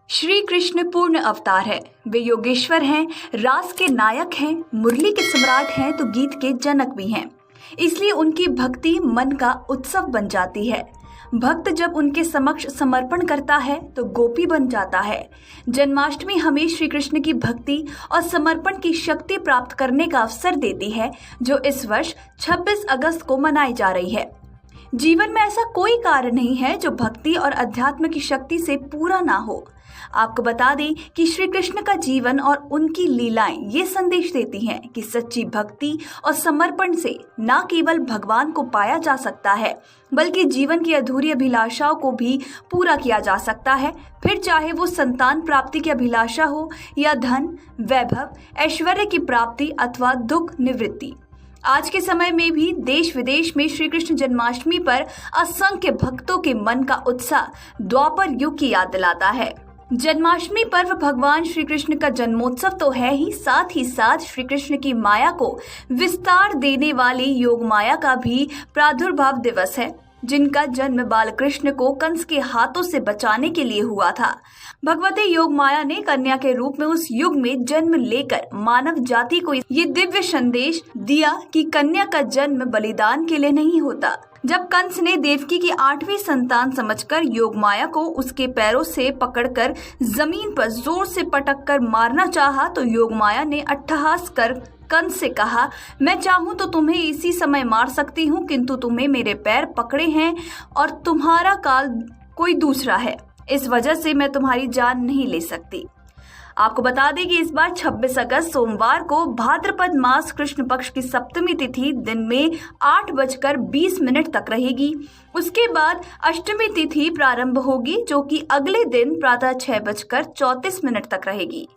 श्री कृष्ण पूर्ण अवतार है। वे योगेश्वर हैं, रास के नायक हैं, मुरली के सम्राट हैं तो गीत के जनक भी हैं। इसलिए उनकी भक्ति मन का उत्सव बन जाती है। भक्त जब उनके समक्ष समर्पण करता है तो गोपी बन जाता है। जन्माष्टमी हमें श्री कृष्ण की भक्ति और समर्पण की शक्ति प्राप्त करने का अवसर देती है, जो इस वर्ष 26 अगस्त को मनाई जा रही है। जीवन में ऐसा कोई कार्य नहीं है जो भक्ति और अध्यात्म की शक्ति से पूरा ना हो। आपको बता दें कि श्री कृष्ण का जीवन और उनकी लीलाएं ये संदेश देती हैं कि सच्ची भक्ति और समर्पण से न केवल भगवान को पाया जा सकता है, बल्कि जीवन की अधूरी अभिलाषाओं को भी पूरा किया जा सकता है। फिर चाहे वो संतान प्राप्ति की अभिलाषा हो या धन, वैभव, ऐश्वर्य की प्राप्ति अथवा दुख निवृत्ति। आज के समय में भी देश विदेश में श्री कृष्ण जन्माष्टमी पर असंख्य भक्तों के मन का उत्साह द्वापर युग की याद दिलाता है। जन्माष्टमी पर्व भगवान श्री कृष्ण का जन्मोत्सव तो है ही साथ श्री कृष्ण की माया को विस्तार देने वाली योग माया का भी प्रादुर्भाव दिवस है, जिनका जन्म बालकृष्ण को कंस के हाथों से बचाने के लिए हुआ था। भगवती योग माया ने कन्या के रूप में उस युग में जन्म लेकर मानव जाति को ये दिव्य संदेश दिया कि कन्या का जन्म बलिदान के लिए नहीं होता। जब कंस ने देवकी की 8वीं संतान समझकर योग माया को उसके पैरों से पकड़कर जमीन पर जोर से पटक कर मारना चाहा, तो योग माया ने अट्टहास कर कंस से कहा, मैं चाहूं तो तुम्हें इसी समय मार सकती हूं, किंतु तुम्हें मेरे पैर पकड़े हैं और तुम्हारा काल कोई दूसरा है, इस वजह से मैं तुम्हारी जान नहीं ले सकती। आपको बता दें कि इस बार 26 अगस्त सोमवार को भाद्रपद मास कृष्ण पक्ष की सप्तमी तिथि दिन में 8:20 तक रहेगी। उसके बाद अष्टमी तिथि प्रारंभ होगी, जो कि अगले दिन प्रातः 6:34 तक रहेगी।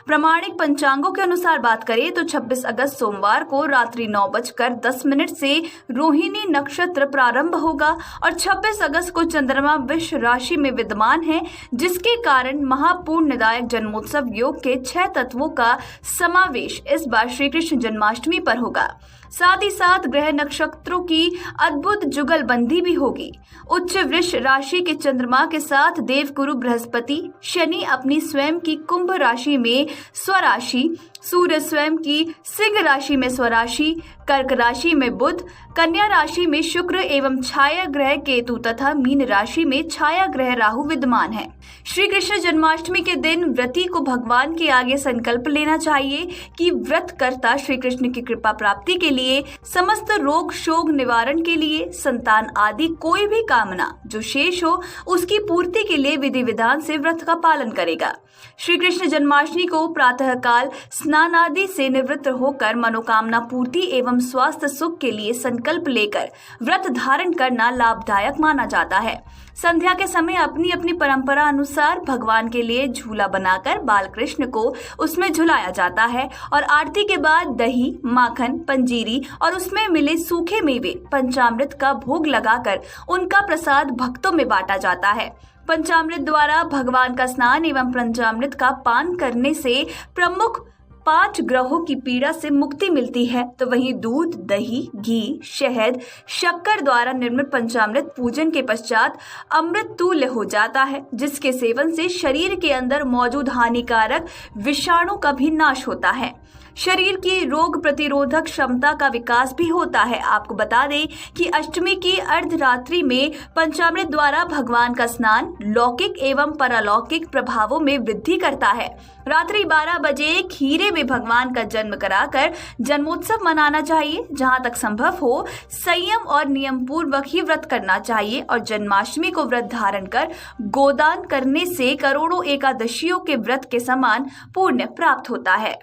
प्रमाणिक पंचांगों के अनुसार बात करें तो 26 अगस्त सोमवार को रात्रि 9:10 से रोहिणी नक्षत्र प्रारंभ होगा और 26 अगस्त को चंद्रमा वृष राशि में विद्यमान है, जिसके कारण महापूर्णदायक जन्मोत्सव योग के 6 तत्वों का समावेश इस बार श्री कृष्ण जन्माष्टमी पर होगा। साथ ही साथ ग्रह नक्षत्रों की अद्भुत जुगलबंदी भी होगी। उच्च वृष राशि के चंद्रमा के साथ देवगुरु बृहस्पति, शनि अपनी स्वयं की कुंभ राशि में स्वराशि, सूर्य स्वयं की सिंह राशि में स्वराशि, कर्क राशि में बुध, कन्या राशि में शुक्र एवं छाया ग्रह केतु तथा मीन राशि में छाया ग्रह राहु विद्यमान है। श्री कृष्ण जन्माष्टमी के दिन व्रती को भगवान के आगे संकल्प लेना चाहिए कि व्रत करता श्री कृष्ण की कृपा प्राप्ति के लिए, समस्त रोग शोक निवारण के लिए, संतान आदि कोई भी कामना जो शेष हो उसकी पूर्ति के लिए विधि विधान से व्रत का पालन करेगा। श्री कृष्ण जन्माष्टमी को प्रातः काल स्नान आदि से निवृत्त होकर मनोकामना पूर्ति एवं स्वास्थ्य सुख के लिए संकल्प लेकर व्रत धारण करना लाभदायक माना जाता है। संध्या के समय अपनी अपनी परंपरा अनुसार भगवान के लिए झूला बनाकर बालकृष्ण को उसमें झुलाया जाता है और आरती के बाद दही, माखन, पंजीरी और उसमें मिले सूखे मेवे, पंचामृत का भोग लगाकर उनका प्रसाद भक्तों में बांटा जाता है। पंचामृत द्वारा भगवान का स्नान एवं पंचामृत का पान करने से प्रमुख 5 ग्रहों की पीड़ा से मुक्ति मिलती है, तो वहीं दूध, दही, घी, शहद, शक्कर द्वारा निर्मित पंचामृत पूजन के पश्चात अमृत तुल्य हो जाता है, जिसके सेवन से शरीर के अंदर मौजूद हानिकारक विषाणु का भी नाश होता है। शरीर की रोग प्रतिरोधक क्षमता का विकास भी होता है। आपको बता दें कि अष्टमी की अर्धरात्रि में पंचामृत द्वारा भगवान का स्नान लौकिक एवं परलौकिक प्रभावों में वृद्धि करता है। रात्रि 12 बजे खीरे में भगवान का जन्म कराकर जन्मोत्सव मनाना चाहिए। जहां तक संभव हो संयम और नियम पूर्वक ही व्रत करना चाहिए और जन्माष्टमी को व्रत धारण कर गोदान करने से करोड़ों एकादशियों के व्रत के समान पुण्य प्राप्त होता है।